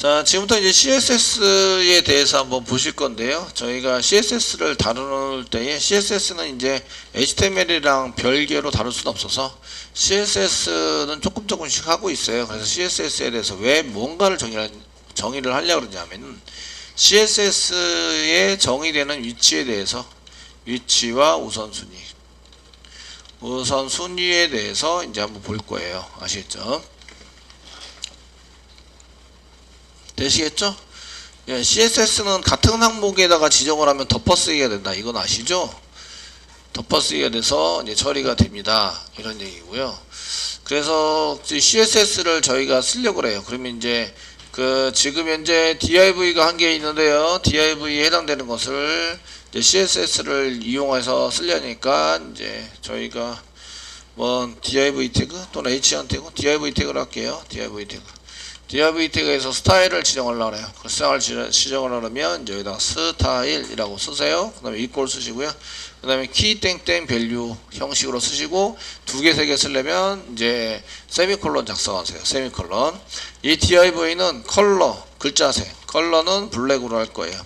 자, 지금부터 이제 CSS에 대해서 한번 보실 건데요. 저희가 CSS를 다룰 때에 CSS는 이제 HTML이랑 별개로 다룰 수는 없어서 CSS는 조금씩 하고 있어요. 그래서 CSS에 대해서 왜 뭔가를 정의를 하려고 그러냐면 CSS에 정의되는 위치에 대해서 위치와 우선순위에 대해서 이제 한번 볼 거예요. 아시겠죠? 되시겠죠? 예, CSS는 같은 항목에다가 지정을 하면 덮어쓰기가 된다. 이건 아시죠? 덮어쓰기가 돼서 이제 처리가 됩니다. 이런 얘기고요. 그래서 CSS를 저희가 쓰려고 그래요. 그러면 이제 지금 현재 div가 한 개 있는데요. div에 해당되는 것을 이제 CSS를 이용해서 쓰려니까 이제 저희가 뭐 div 태그 또는 h1 태그, div 태그를 할게요. div 태그에서 스타일을 지정하려고 해요. 그 스타일을 지정을 하려면 이제 여기다가 스타일이라고 쓰세요. 그 다음에 equal 쓰시고요. 그 다음에 key 땡땡 value 형식으로 쓰시고 두 개, 세 개 쓰려면 이제 세미콜론 작성하세요. 세미콜론. 이 div는 컬러, 글자색, 컬러는 블랙으로 할 거예요.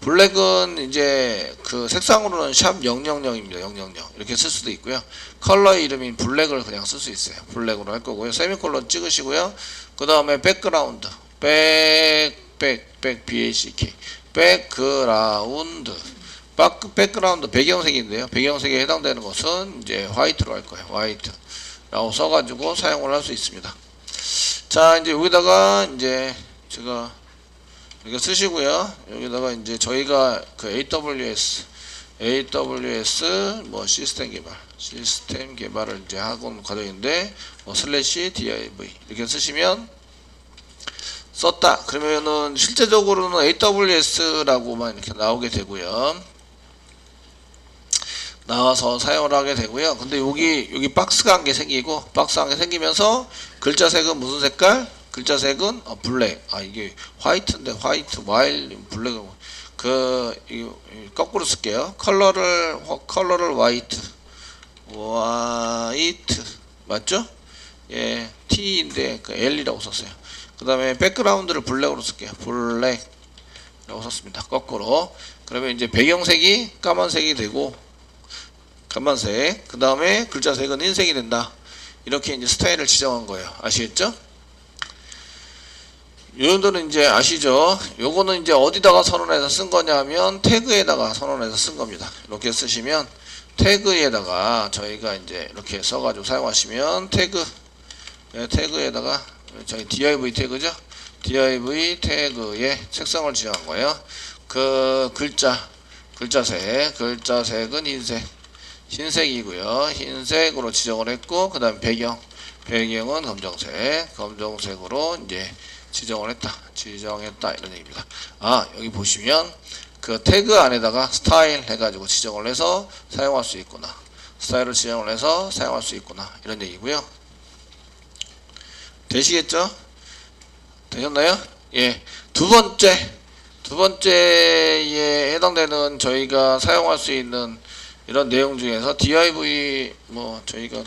블랙은 이제 그 색상으로는 샵 000입니다. 000 이렇게 쓸 수도 있고요. 컬러의 이름인 블랙을 그냥 쓸 수 있어요. 블랙으로 할 거고요. 세미콜론 찍으시고요. 그 다음에 백그라운드, BACK, 백그라운드 배경색인데요. 배경색에 해당되는 것은 이제 화이트로 할 거예요. 화이트라고 써가지고 사용을 할 수 있습니다. 자, 이제 여기다가 이제 제가 이렇게 쓰시고요. 여기다가 이제 저희가 그 AWS 뭐 시스템 개발을 이제 학원 과정인데 뭐 /div 이렇게 쓰시면 썼다. 그러면은 실제적으로는 AWS라고만 이렇게 나오게 되고요. 나와서 사용을 하게 되고요. 근데 여기 박스가 한 개 생기고 박스 한 개 생기면서 글자색은 무슨 색깔? 글자색은 블랙. 이게 화이트인데 화이트 와일 블랙 거꾸로 쓸게요. 컬러를 화이트 맞죠? 예, T인데 L이라고 썼어요. 그 다음에 백그라운드를 블랙으로 쓸게요. 블랙이라고 썼습니다. 거꾸로. 그러면 이제 배경색이 까만색이 되고 까만색. 그 다음에 글자색은 흰색이 된다. 이렇게 이제 스타일을 지정한 거예요. 아시겠죠? 여러분들은 이제 아시죠? 요거는 이제 어디다가 선언해서 쓴 거냐면 태그에다가 선언해서 쓴 겁니다. 이렇게 쓰시면 태그에다가 저희가 이제 이렇게 써가지고 사용하시면 태그에다가 저희 div 태그죠? div 태그에 색상을 지정한 거예요. 그 글자색은 흰색이고요. 흰색으로 지정을 했고, 그 다음 배경은 검정색으로 이제 지정했다 이런 얘기입니다. 여기 보시면 그 태그 안에다가 스타일 해가지고 지정을 해서 사용할 수 있구나. 스타일을 지정을 해서 사용할 수 있구나 이런 얘기고요. 되시겠죠? 되셨나요? 예. 두 번째에 해당되는 저희가 사용할 수 있는 이런 내용 중에서 div 저희가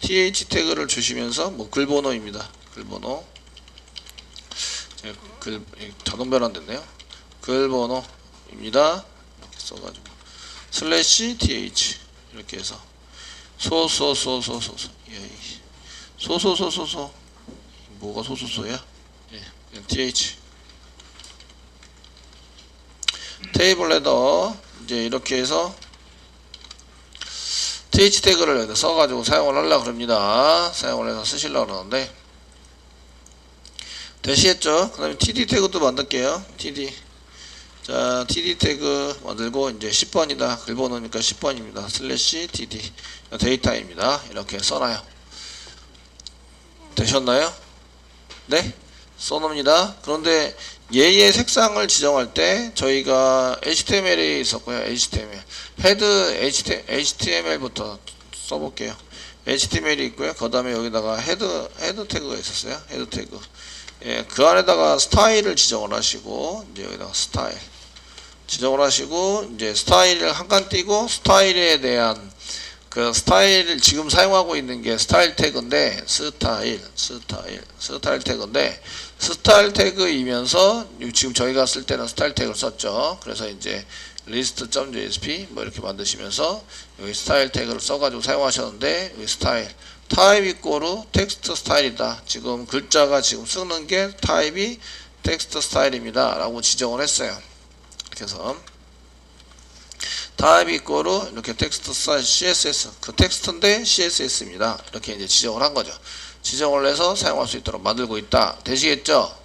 th 태그를 주시면서 글번호입니다. 글번호. 자동 변환됐네요. 글번호입니다. 이렇게 써가지고 /th 이렇게 해서 뭐가 소소소야? 예, th 테이블 헤더 이제 이렇게 해서 th 태그를 써가지고 사용을 하려고 그럽니다. 사용을 해서 쓰시려고 그러는데 되시겠죠? 그 다음에 td 태그도 만들게요. td 태그 만들고 이제 10번이다. 글번호니까 10번입니다. /td 데이터입니다. 이렇게 써놔요. 되셨나요? 네? 써놓습니다. 그런데 얘의 색상을 지정할 때 저희가 HTML이 있었고요. HTML부터 써볼게요. HTML이 있고요. 그 다음에 여기다가 헤드 태그가 있었어요. 헤드 태그. 예, 그 안에다가 스타일을 지정을 하시고 이제 여기다가 스타일 지정을 하시고 이제 스타일을 한 칸 띄고 스타일에 대한 그 스타일 지금 사용하고 있는 게 스타일 태그인데 스타일 태그인데 스타일 태그이면서 지금 저희가 쓸 때는 스타일 태그를 썼죠. 그래서 이제 list.jsp 뭐 이렇게 만드시면서 여기 스타일 태그를 써가지고 사용하셨는데 여기 스타일 타입 이꼬르 텍스트 스타일이다. 지금 글자가 지금 쓰는 게 타입이 텍스트 스타일입니다 라고 지정을 했어요. 그래서 타입 이꼬르 이렇게 텍스트 스타일 CSS 그 텍스트인데 CSS입니다. 이렇게 이제 지정을 한 거죠. 지정을 해서 사용할 수 있도록 만들고 있다. 되시겠죠?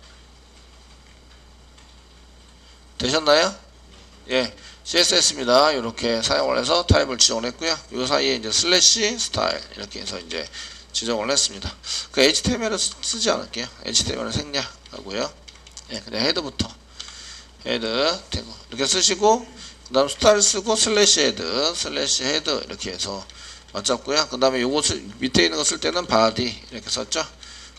되셨나요? 예, CSS입니다. 이렇게 사용을 해서 타입을 지정을 했고요. 이 사이에 이제 슬래시 스타일 이렇게 해서 이제 지정을 했습니다. 그 HTML을 쓰지 않을게요. HTML을 생략하고요. 예, 그냥 헤드부터 헤드 태그 이렇게 쓰시고 그 다음 스타일 쓰고 슬래시 헤드 이렇게 해서 맞잡고요. 그 다음에 요것을 밑에 있는 거 쓸 때는 바디 이렇게 썼죠.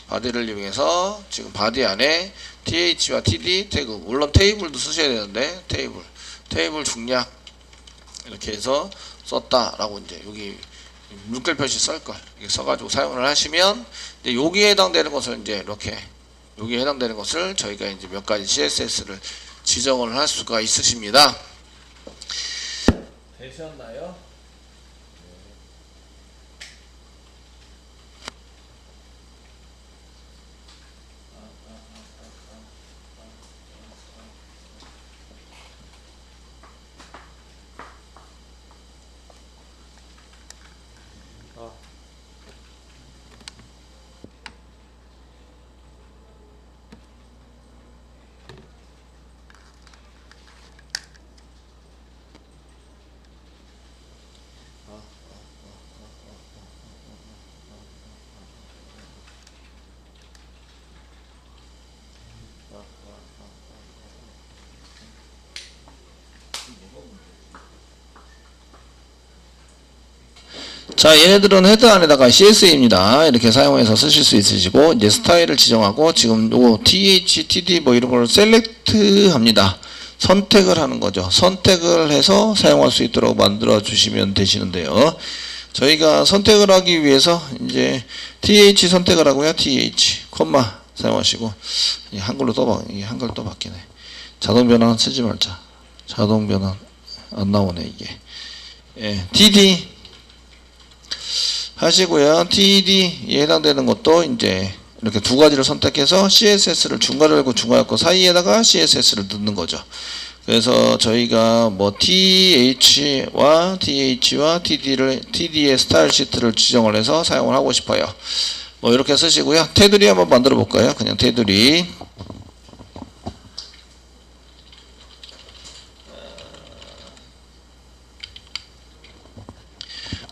바디를 이용해서 지금 바디 안에 th와 td 태그 물론 테이블도 쓰셔야 되는데 테이블 중략 이렇게 해서 썼다라고 이제 여기 물결 표시 쓸걸 이렇게 써가지고 사용을 하시면 이제 여기에 해당되는 것을 이제 이렇게 여기에 해당되는 것을 저희가 이제 몇 가지 CSS를 지정을 할 수가 있으십니다. 되셨나요? 자, 얘네들은 헤드 안에다가 CSA입니다. 이렇게 사용해서 쓰실 수 있으시고, 이제 스타일을 지정하고, 지금 요거 TH, TD 뭐 이런 걸 셀렉트 합니다. 선택을 하는 거죠. 선택을 해서 사용할 수 있도록 만들어 주시면 되시는데요. 저희가 선택을 하기 위해서 이제 TH 선택을 하고요. TH, 콤마 사용하시고, 한글로 한글 또 바뀌네. 자동 변환 쓰지 말자. 자동 변환 안 나오네, 이게. 예, TD 하시고요. TD에 해당되는 것도 이제 이렇게 두 가지를 선택해서 CSS를 중괄호 열고 중괄호 열고 사이에다가 CSS를 넣는 거죠. 그래서 저희가 뭐 TH와 TD의 스타일 시트를 지정을 해서 사용을 하고 싶어요. 뭐 이렇게 쓰시고요. 테두리 한번 만들어 볼까요? 그냥 테두리.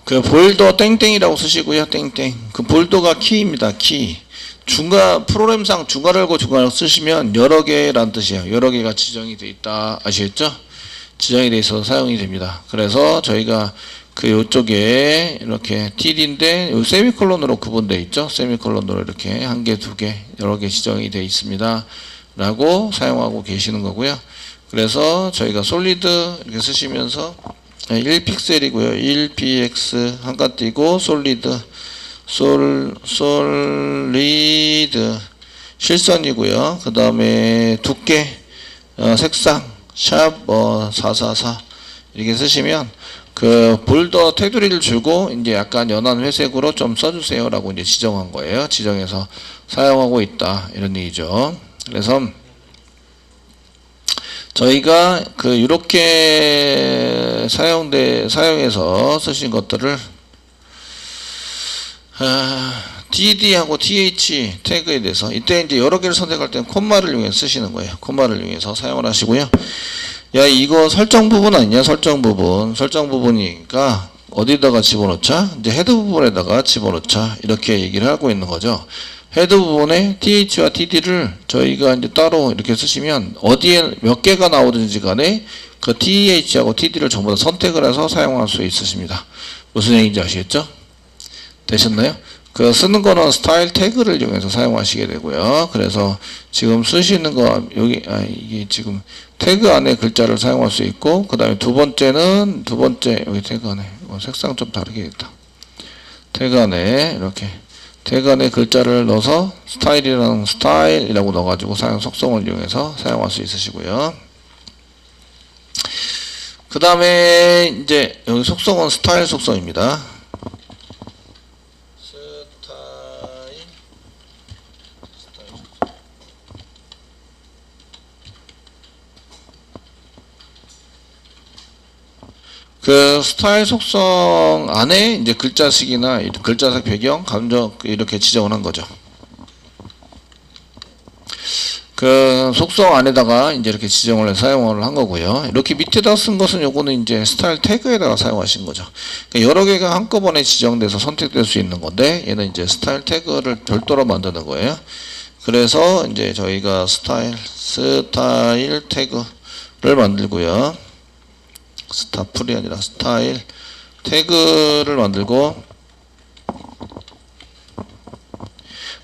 그 볼더 땡땡이라고 쓰시고요. 땡땡. 그 볼더가 키입니다. 키. 프로그램상 중괄호 열고 중괄호 쓰시면 여러 개란 뜻이에요. 여러 개가 지정이 돼 있다. 아시겠죠? 지정이 돼 있어서 사용이 됩니다. 그래서 저희가 그 요쪽에 이렇게 TD인데 요 세미콜론으로 구분되어 있죠. 세미콜론으로 이렇게 한 개, 두 개, 여러 개 지정이 되어 있습니다. 라고 사용하고 계시는 거고요. 그래서 저희가 솔리드 이렇게 쓰시면서 1픽셀이고요. 1px 한칸 띄고 솔리드 솔리드 실선이고요. 그 다음에 두께 색상 샵 444 이렇게 쓰시면 그 볼더 테두리를 주고 이제 약간 연한 회색으로 좀 써주세요 라고 이제 지정한 거예요. 지정해서 사용하고 있다 이런 얘기죠. 그래서 저희가 그 이렇게 사용해서 쓰신 것들을 TD하고 TH 태그에 대해서 이때 이제 여러 개를 선택할 때는 콤마를 이용해서 쓰시는 거예요. 콤마를 이용해서 사용을 하시고요. 야, 이거 설정 부분 아니냐? 설정 부분이니까 어디다가 집어넣자? 이제 헤드 부분에다가 집어넣자. 이렇게 얘기를 하고 있는 거죠. 헤드 부분에 TH와 TD를 저희가 이제 따로 이렇게 쓰시면 어디에 몇 개가 나오든지 간에 그 TH하고 TD를 전부 다 선택을 해서 사용할 수 있으십니다. 무슨 얘기인지 아시겠죠? 되셨나요? 그 쓰는 거는 스타일 태그를 이용해서 사용하시게 되고요. 그래서 지금 쓰시는 거 여기 이게 지금 태그 안에 글자를 사용할 수 있고 그 다음에 두 번째 여기 태그 안에 색상 좀 다르게 됐다. 태그 안에 이렇게 태그 안에 글자를 넣어서 스타일이라고 넣어가지고 사용 속성을 이용해서 사용할 수 있으시고요. 그 다음에 이제 여기 속성은 스타일 속성입니다. 그 스타일 속성 안에 이제 글자식이나 글자색 배경, 감정 이렇게 지정을 한 거죠. 그 속성 안에다가 이제 이렇게 지정을 해서 사용을 한 거고요. 이렇게 밑에다 쓴 것은 요거는 이제 스타일 태그에다가 사용하신 거죠. 그러니까 여러 개가 한꺼번에 지정돼서 선택될 수 있는 건데 얘는 이제 스타일 태그를 별도로 만드는 거예요. 그래서 이제 저희가 스타일 태그를 만들고요. 스타풀이 아니라 스타일 태그를 만들고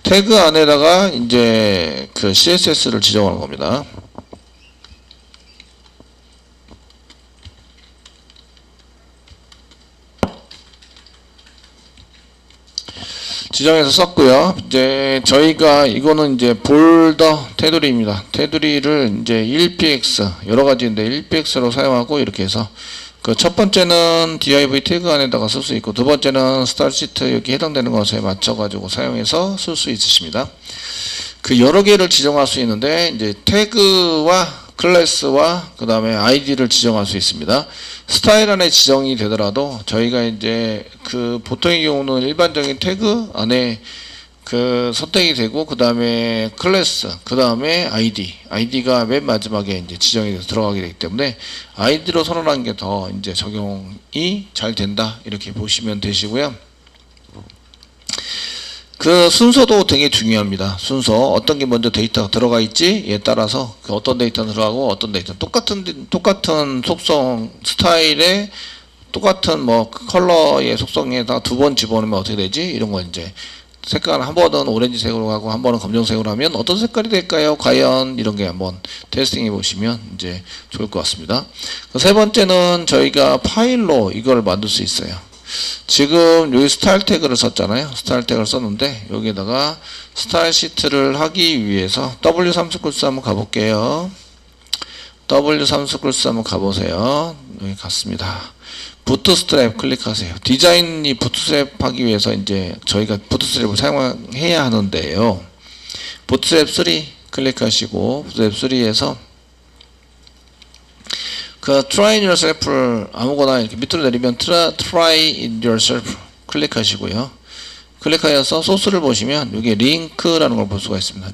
태그 안에다가 이제 그 CSS를 지정하는 겁니다. 지정해서 썼고요. 이제 저희가 이거는 이제 볼더 테두리입니다. 테두리를 이제 1px 여러 가지인데 1px로 사용하고 이렇게 해서 그 첫 번째는 div 태그 안에다가 쓸 수 있고 두 번째는 스타일 시트 여기 해당되는 것에 맞춰 가지고 사용해서 쓸 수 있으십니다. 그 여러 개를 지정할 수 있는데 이제 태그와 클래스와 그 다음에 아이디를 지정할 수 있습니다. 스타일 안에 지정이 되더라도 저희가 이제 그 보통의 경우는 일반적인 태그 안에 그 선택이 되고 그 다음에 클래스 그 다음에 아이디가 맨 마지막에 이제 지정이 돼서 들어가게 되기 때문에 아이디로 선언한 게 더 이제 적용이 잘 된다 이렇게 보시면 되시고요. 그 순서도 되게 중요합니다. 순서 어떤 게 먼저 데이터가 들어가 있지에 따라서 그 어떤 데이터는 들어가고 어떤 데이터 똑같은 속성 스타일에 똑같은 뭐 컬러의 속성에다 두 번 집어넣으면 어떻게 되지? 이런 거 이제 색깔 한 번은 오렌지색으로 하고 한 번은 검정색으로 하면 어떤 색깔이 될까요? 과연 이런 게 한번 테스팅해 보시면 이제 좋을 것 같습니다. 세 번째는 저희가 파일로 이걸 만들 수 있어요. 지금 여기 스타일 태그를 썼잖아요. 스타일 태그를 썼는데 여기에다가 스타일 시트를 하기 위해서 W3 스쿨스 한번 가볼게요. W3 스쿨스 한번 가보세요. 여기 갔습니다. 부트스트랩 클릭하세요. 디자인이 부트스트랩 하기 위해서 이제 저희가 부트스트랩을 사용해야 하는데요. 부트스트랩 3 클릭하시고 부트스트랩 3에서 그 try in yourself를 아무거나 이렇게 밑으로 내리면 try in yourself 클릭하시고요. 클릭하여서 소스를 보시면 여기 링크라는 걸 볼 수가 있습니다.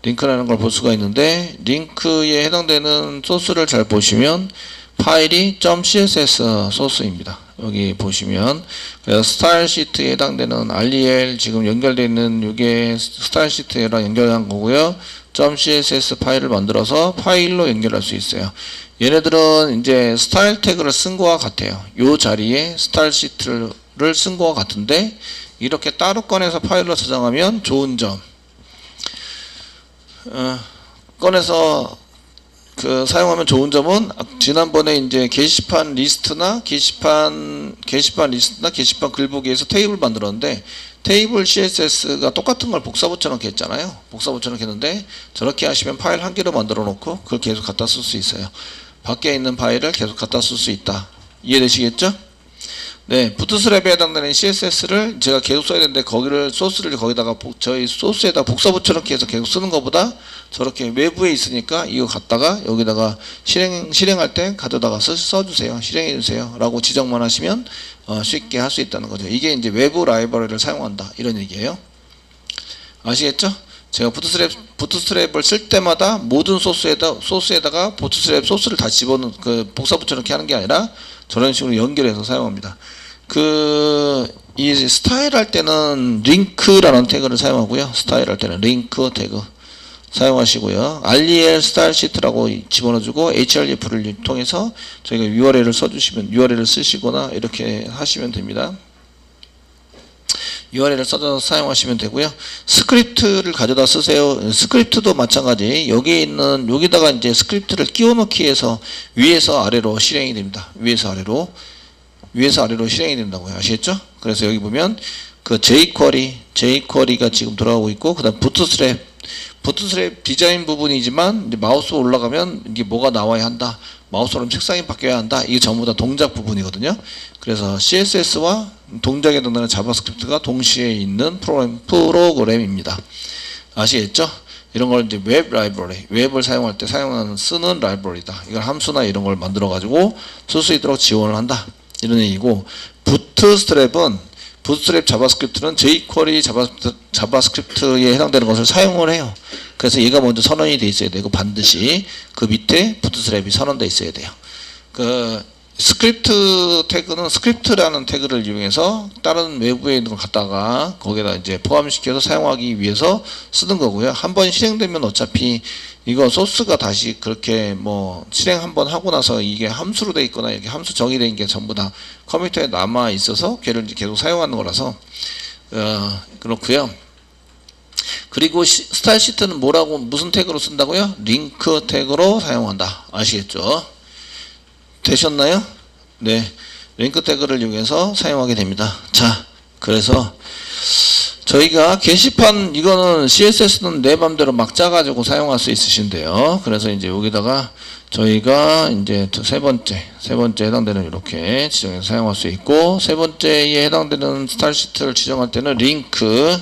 링크라는 걸 볼 수가 있는데 링크에 해당되는 소스를 잘 보시면 파일이 .css 소스입니다. 여기 보시면 그래서 스타일 시트에 해당되는 rel 지금 연결되어 있는 이게 스타일 시트랑 연결한 거고요. .css 파일을 만들어서 파일로 연결할 수 있어요. 얘네들은 이제 스타일 태그를 쓴 거와 같아요. 이 자리에 스타일 시트를 쓴 거와 같은데 이렇게 따로 꺼내서 파일로 저장하면 좋은 점 꺼내서 그 사용하면 좋은 점은 지난번에 이제 게시판 리스트나 게시판 글보기에서 테이블 만들었는데 테이블 CSS가 똑같은 걸 복사 붙여넣기 했잖아요. 복사 붙여넣기 했는데 저렇게 하시면 파일 한 개로 만들어 놓고 그걸 계속 갖다 쓸 수 있어요. 밖에 있는 파일을 계속 갖다 쓸 수 있다. 이해되시겠죠? 네, 부트스트랩에 해당되는 CSS를 제가 계속 써야 되는데 거기를 소스를 거기다가 저희 소스에다 복사 붙여넣기 해서 계속 쓰는 것보다 저렇게 외부에 있으니까 이거 갖다가 여기다가 실행할 때 가져다가 써주세요. 실행해주세요. 라고 지정만 하시면 쉽게 할 수 있다는 거죠. 이게 이제 외부 라이브러리를 사용한다. 이런 얘기예요. 아시겠죠? 제가 부트스트랩을 쓸 때마다 모든 소스에다가 부트스트랩 소스를 다 집어넣는 그 복사 붙여넣기 하는 게 아니라 저런 식으로 연결해서 사용합니다. 이 스타일 할 때는 링크라는 태그를 사용하고요. 스타일 할 때는 링크 태그 사용하시고요. rel 스타일 시트라고 집어넣어주고 href를 통해서 저희가 URL을 쓰시거나 이렇게 하시면 됩니다. URL을 써서 사용하시면 되고요. 스크립트를 가져다 쓰세요. 스크립트도 마찬가지. 여기다가 이제 스크립트를 끼워 넣기 해서 위에서 아래로 실행이 됩니다. 위에서 위에서 아래로 실행이 된다고요. 아시겠죠? 그래서 여기 보면 그 jQuery가 지금 돌아가고 있고, 그 다음 부트스트랩 디자인 부분이지만 이제 마우스 올라가면 이게 뭐가 나와야 한다. 마우스로 색상이 바뀌어야 한다. 이게 전부 다 동작 부분이거든요. 그래서 CSS와 동작에 해당되는 자바스크립트가 동시에 있는 프로그램입니다. 아시겠죠? 이런 걸 이제 웹 라이브러리, 웹을 사용할 때 쓰는 라이브러리다. 이걸 함수나 이런 걸 만들어 가지고 쓸 수 있도록 지원을 한다. 이런 얘기고, 부트스트랩 자바스크립트는 jQuery 자바스크립트에 해당되는 것을 사용을 해요. 그래서 얘가 먼저 선언이 돼 있어야 되고, 반드시 그 밑에 부트스트랩이 선언돼 있어야 돼요. 그 스크립트 태그는 스크립트라는 태그를 이용해서 다른 외부에 있는 걸 갖다가 거기다 이제 포함시켜서 사용하기 위해서 쓰는 거고요. 한번 실행되면 어차피 이거 소스가 다시 그렇게 뭐 실행 한번 하고 나서 이게 함수로 돼 있거나 이렇게 함수 정의된 게 전부 다 컴퓨터에 남아 있어서 걔를 이제 계속 사용하는 거라서 그렇고요. 그리고 스타일 시트는 뭐라고 무슨 태그로 쓴다고요? 링크 태그로 사용한다. 아시겠죠? 되셨나요? 네, 링크 태그를 이용해서 사용하게 됩니다. 자, 그래서 저희가 게시판, 이거는 CSS는 내 맘대로 막 짜가지고 사용할 수 있으신데요. 그래서 이제 여기다가 저희가 이제 세 번째 해당되는 이렇게 지정해서 사용할 수 있고, 세 번째에 해당되는 스타일 시트를 지정할 때는 링크,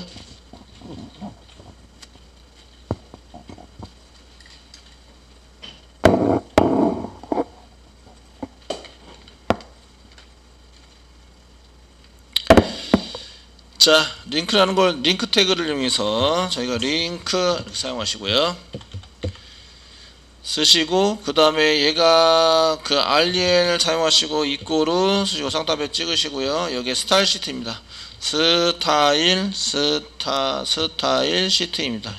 자, 링크라는 걸 링크 태그를 이용해서 저희가 링크 이렇게 사용하시고요. 쓰시고, 그 다음에 얘가 그 REL을 사용하시고 이꼬르 쓰시고 쌍따옴표 찍으시고요. 여기에 스타일 시트입니다. 스타일 시트입니다.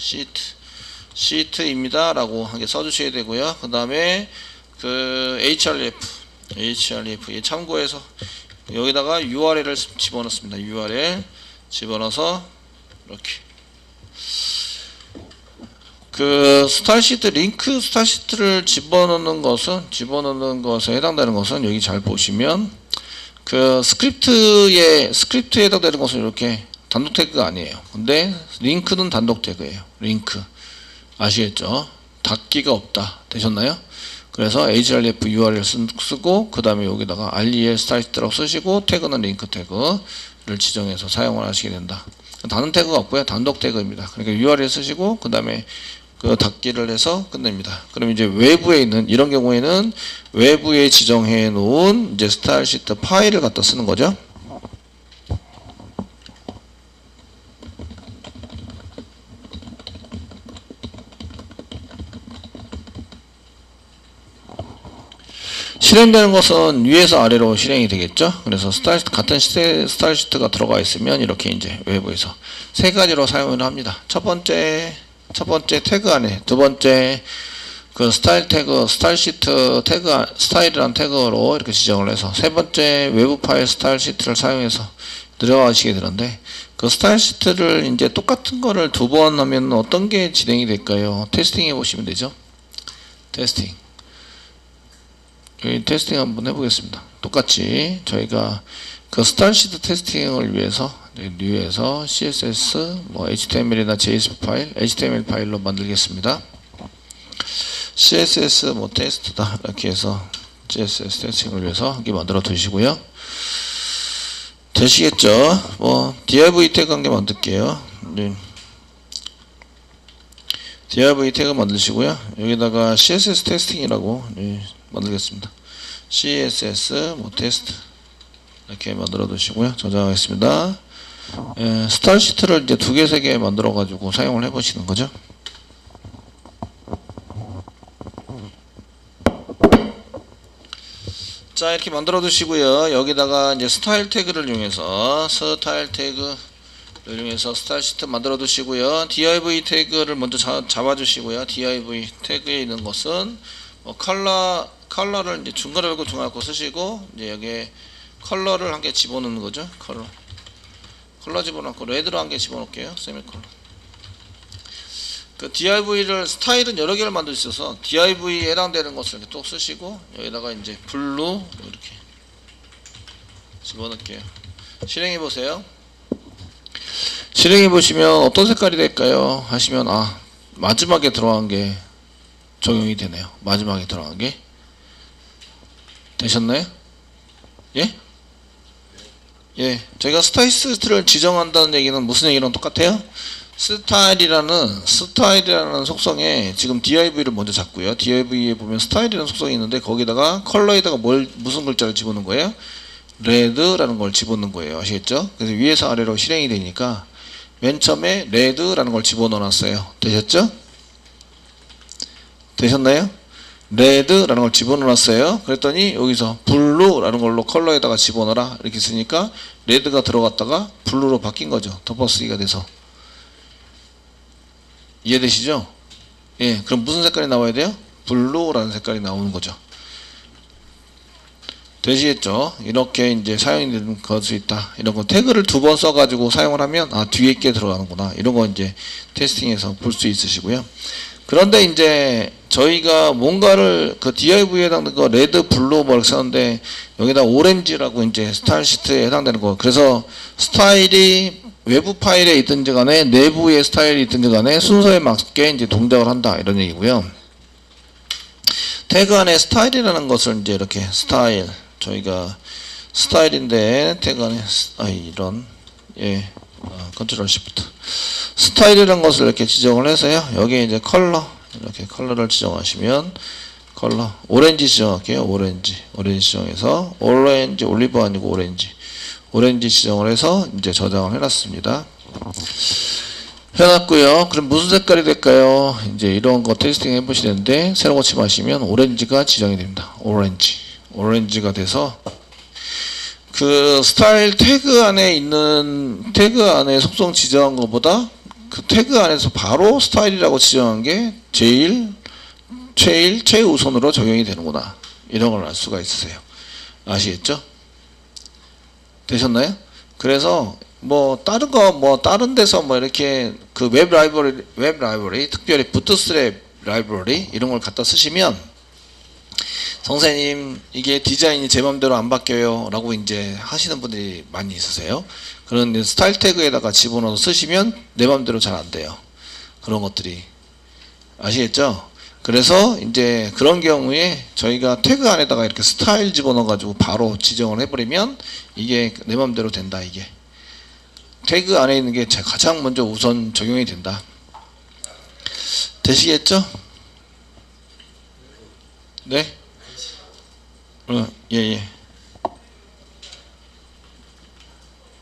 시트입니다 라고 한 개 써주셔야 되고요. 그 다음에 그 href 예, 참고해서 여기다가 URL을 집어넣습니다. URL 집어넣어서 이렇게 그 스타일 시트, 링크 스타일 시트를 집어넣는 것에 해당되는 것은 여기 잘 보시면 그 스크립트에 해당되는 것은 이렇게 단독 태그가 아니에요. 근데 링크는 단독 태그예요. 링크 아시겠죠? 닫기가 없다. 되셨나요? 그래서 href URL 쓰고, 그 다음에 여기다가 rel 스타일 시트라고 쓰시고, 태그는 링크 태그를 지정해서 사용을 하시게 된다. 다른 태그가 없고요. 단독 태그입니다. 그러니까 URL 쓰시고, 그 다음에 그 닫기를 해서 끝냅니다. 그럼 이제 외부에 있는, 이런 경우에는 외부에 지정해 놓은 이제 스타일 시트 파일을 갖다 쓰는 거죠. 실행되는 것은 위에서 아래로 실행이 되겠죠. 그래서 같은 스타일 시트가 들어가 있으면 이렇게 이제 외부에서 세 가지로 사용을 합니다. 첫 번째 태그 안에, 두 번째 그 스타일 시트 태그, 스타일이란 태그로 이렇게 지정을 해서, 세 번째 외부 파일 스타일 시트를 사용해서 들어가시게 되는데, 그 스타일 시트를 이제 똑같은 거를 두 번 하면 어떤 게 진행이 될까요? 테스팅 해보시면 되죠. 테스팅. 여기 테스팅 한번 해보겠습니다. 똑같이 저희가 그 스타일 시트 테스팅을 위해서 뉴에서 CSS 뭐 HTML이나 JS 파일, HTML 파일로 만들겠습니다. CSS 뭐 테스트다 이렇게 해서 CSS 테스팅을 위해서 한개 만들어 두시고요. 되시겠죠? 뭐 div 태그 한 개 만들게요. div 태그 만드시고요. 여기다가 CSS 테스팅이라고 만들겠습니다. CSS 뭐 테스트 이렇게 만들어 두시고요. 저장하겠습니다. 스타일 시트를 이제 두 개, 세 개 만들어 가지고 사용을 해 보시는 거죠. 자, 이렇게 만들어 두시고요. 여기다가 이제 스타일 태그를 이용해서 스타일 시트 만들어 두시고요. div 태그를 먼저 잡아 주시고요. div 태그에 있는 것은 뭐 컬러를 이제 중괄호 열고 중괄호 닫고 쓰시고, 이제 여기에 컬러를 한 개 집어넣는 거죠. 컬러 집어넣고 레드로 한 개 집어넣을게요. 세미컬러. 그 div를 스타일은 여러 개를 만들 수 있어서 div에 해당되는 것을 이렇게 또 쓰시고, 여기다가 이제 블루 이렇게 집어넣을게요. 실행해 보세요. 실행해 보시면 어떤 색깔이 될까요? 하시면 마지막에 들어간 게 적용이 되네요. 마지막에 들어간 게 되셨나요? 예? 예, 저희가 스타일리스트를 지정한다는 얘기는 무슨 얘기랑 똑같아요? 스타일이라는 속성에 지금 div를 먼저 잡고요. div에 보면 스타일이라는 속성이 있는데 거기다가 컬러에다가 무슨 글자를 집어넣는 거예요? red라는 걸 집어넣는 거예요. 아시겠죠? 그래서 위에서 아래로 실행이 되니까 맨 처음에 red라는 걸 집어넣어 놨어요. 되셨죠? 되셨나요? red라는 걸 집어넣어 놨어요. 그랬더니 여기서 blue라는 걸로 컬러에다가 집어넣어라 이렇게 쓰니까 red가 들어갔다가 blue로 바뀐 거죠. 덮어쓰기가 돼서. 이해되시죠? 예, 그럼 무슨 색깔이 나와야 돼요? blue라는 색깔이 나오는 거죠. 되시겠죠? 이렇게 이제 사용이 되는 것이 있다. 이런 거 태그를 2번 써가지고 사용을 하면 뒤에 게 들어가는구나. 이런 거 이제 테스팅해서 볼 수 있으시고요. 그런데 이제 저희가 뭔가를 그 div에 해당되는 거 레드, 블루 뭐 이렇게 썼는데 여기다 오렌지라고 이제 스타일 시트에 해당되는 거. 그래서 스타일이 외부 파일에 있든지 간에 내부의 스타일이 있든지 간에 순서에 맞게 이제 동작을 한다. 이런 얘기고요. 태그 안에 스타일이라는 것을 이제 이렇게 스타일 저희가 스타일인데 태그 안에 컨트롤 시프트 스타일이라는 것을 이렇게 지정을 해서요. 여기에 이제 컬러 이렇게 컬러를 지정하시면 컬러 오렌지 지정할게요. 오렌지 지정해서 오렌지 올리브 아니고 오렌지 지정을 해서 이제 저장을 해놨습니다. 해놨고요. 그럼 무슨 색깔이 될까요? 이제 이런 거 테스팅 해보시는데 새로 고침하시면 오렌지가 지정이 됩니다. 오렌지가 돼서 그 스타일 태그 안에 있는 태그 안에 속성 지정한 것보다 그 태그 안에서 바로 스타일이라고 지정한 게 최우선으로 적용이 되는구나. 이런 걸 알 수가 있으세요. 아시겠죠? 되셨나요? 그래서 다른 데서 이렇게 그 웹 라이브러리 특별히 부트스트랩 라이브러리 이런 걸 갖다 쓰시면 선생님 이게 디자인이 제 맘대로 안 바뀌어요 라고 이제 하시는 분들이 많이 있으세요. 그런 스타일 태그에다가 집어넣어서 쓰시면 내 맘대로 잘 안 돼요. 그런 것들이 아시겠죠? 그래서 이제 그런 경우에 저희가 태그 안에다가 이렇게 스타일 집어넣어 가지고 바로 지정을 해버리면 이게 내 맘대로 된다. 이게 태그 안에 있는 게 가장 먼저 우선 적용이 된다. 되시겠죠? 네? 예.